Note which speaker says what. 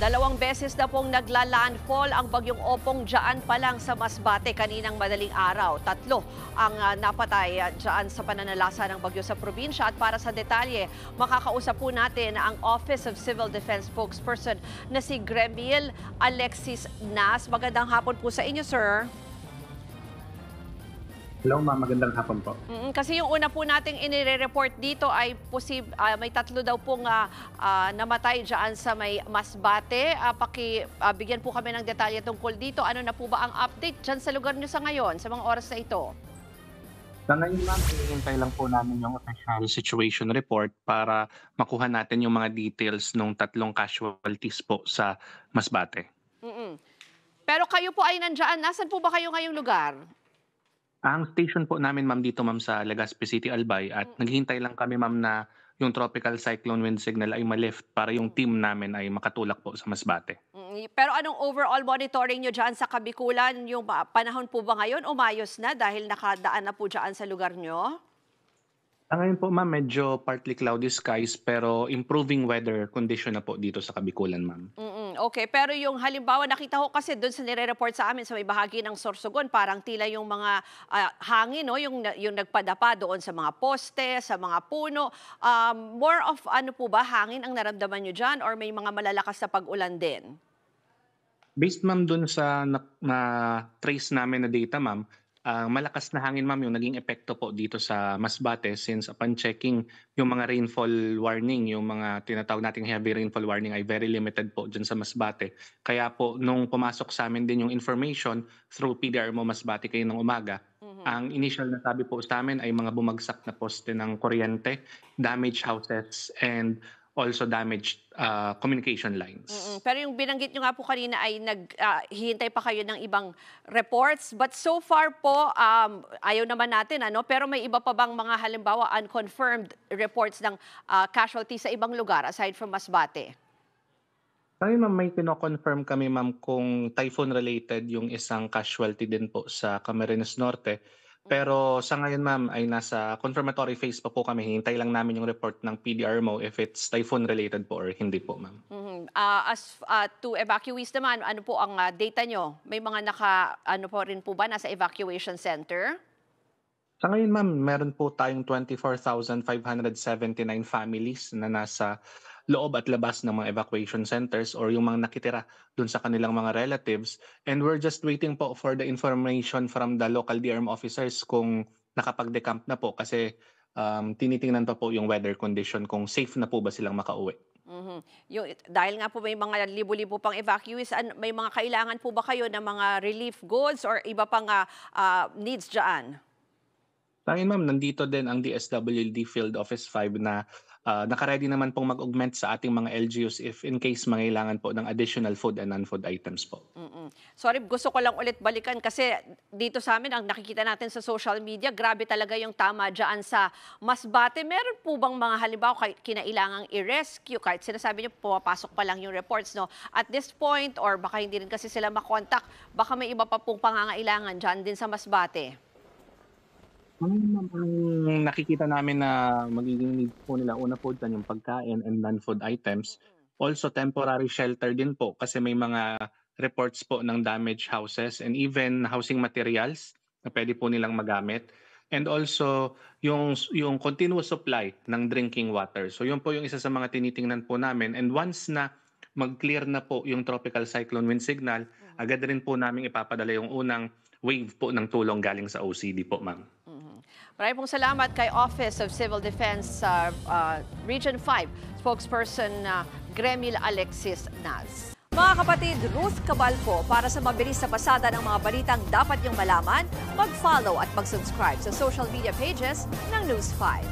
Speaker 1: Dalawang beses na pong nagla-landfall ang bagyong Opong dyan pa lang sa Masbate kaninang madaling araw. Tatlo ang napatay dyan sa pananalasa ng bagyo sa probinsya. At para sa detalye, makakausap po natin ang Office of Civil Defense spokesperson na si Gremil Alexis Nas. Magandang hapon po sa inyo, sir.
Speaker 2: Hello ma'am, magandang hapon po.
Speaker 1: Kasi yung una po nating inire-report dito ay may tatlo daw pong namatay dyan sa may Masbate. Bigyan po kami ng detalye tungkol dito. Ano na po ba ang update dyan sa lugar nyo sa ngayon, sa mga oras na ito?
Speaker 2: Sa ngayon ma'am, hinihintay lang po namin yung official situation report para makuha natin yung mga details ng tatlong casualties po sa Masbate.
Speaker 1: Pero kayo po ay nandyan. Nasaan po ba kayo ngayong lugar?
Speaker 2: Ang station po namin ma'am dito ma'am sa Legazpi City, Albay at naghihintay lang kami ma'am na yung tropical cyclone wind signal ay ma-lift para yung team namin ay makatulak po sa Masbate.
Speaker 1: Pero anong overall monitoring nyo dyan sa Kabikulan? Yung panahon po ba ngayon umayos na dahil nakadaan na po dyan sa lugar nyo?
Speaker 2: Ngayon po ma'am, medyo partly cloudy skies pero improving weather condition na po dito sa Kabikulan ma'am.
Speaker 1: Okay, pero yung halimbawa nakita ko kasi doon sa nire-report sa amin sa may bahagi ng Sorsogon, parang tila yung mga hangin, no? yung nagpadapa doon sa mga poste, sa mga puno. More of ano po ba, hangin ang naramdaman nyo dyan or may mga malalakas na pag-ulan din?
Speaker 2: Based ma'am dun sa na-trace namin na data ma'am, malakas na hangin ma'am yung naging epekto po dito sa Masbate since upon checking yung mga rainfall warning, yung mga tinatawag nating heavy rainfall warning ay very limited po dyan sa Masbate. Kaya po nung pumasok sa amin din yung information through PDRMO Masbate kayo ng umaga, ang initial na sabi po sa amin ay mga bumagsak na poste ng kuryente, damaged houses, and also damaged communication lines.
Speaker 1: Pero yung binanggit nyo nga po kanina ay naghihintay pa kayo ng ibang reports. But so far po, ayaw naman natin, ano? Pero may iba pa bang mga halimbawa unconfirmed reports ng casualty sa ibang lugar aside from Masbate?
Speaker 2: Ay ma'am, may pino-confirm kami ma'am kung typhoon related yung isang casualty din po sa Camarines Norte. Pero sa ngayon ma'am ay nasa confirmatory phase pa po kami. Hintay lang namin yung report ng PDRMO if it's typhoon related po or hindi po ma'am.
Speaker 1: To evacuees naman, ano po ang data nyo? May mga ano po rin po ba nasa evacuation center?
Speaker 2: Sa ngayon ma'am, meron po tayong 24,579 families na nasa loob at labas ng mga evacuation centers or yung mga nakitira dun sa kanilang mga relatives. And we're just waiting po for the information from the local DRM officers kung nakapag-decamp na po kasi tinitingnan pa po yung weather condition kung safe na po ba silang makauwi.
Speaker 1: Dahil nga po may mga libo-libo pang evacuees, may mga kailangan po ba kayo ng mga relief goods or iba pang needs dyan?
Speaker 2: Sa akin ma'am, nandito din ang DSWD Field Office 5 na nakaready naman pong mag-augment sa ating mga LGUs if in case mangailangan po ng additional food and non-food items po.
Speaker 1: Sorry, gusto ko lang ulit balikan kasi dito sa amin, ang nakikita natin sa social media, grabe talaga yung tama dyan sa Masbate. Meron po bang mga halimbawa kinailangang i-rescue? Kahit sinasabi niyo, pumapasok pa lang yung reports, no? At this point, or baka hindi rin kasi sila makontak, baka may iba pa pong pangangailangan dyan din sa Masbate.
Speaker 2: Ang nakikita namin na magiging need po nila, una po dyan yung pagkain and non-food items. Also temporary shelter din po kasi may mga reports po ng damaged houses and even housing materials na pwede po nilang magamit. And also yung continuous supply ng drinking water. So yun po yung isa sa mga tinitingnan po namin. And once na mag-clear na po yung tropical cyclone wind signal, agad rin po namin ipapadala yung unang wave po ng tulong galing sa OCD po ma'am.
Speaker 1: Maraming pong salamat kay Office of Civil Defense Region 5 spokesperson Gremil Alexis Nas. Mga kapatid, Ruth Cabal po para sa mabilis na pasada ng mga balitang dapat niyong malaman, mag-follow at mag-subscribe sa social media pages ng News 5.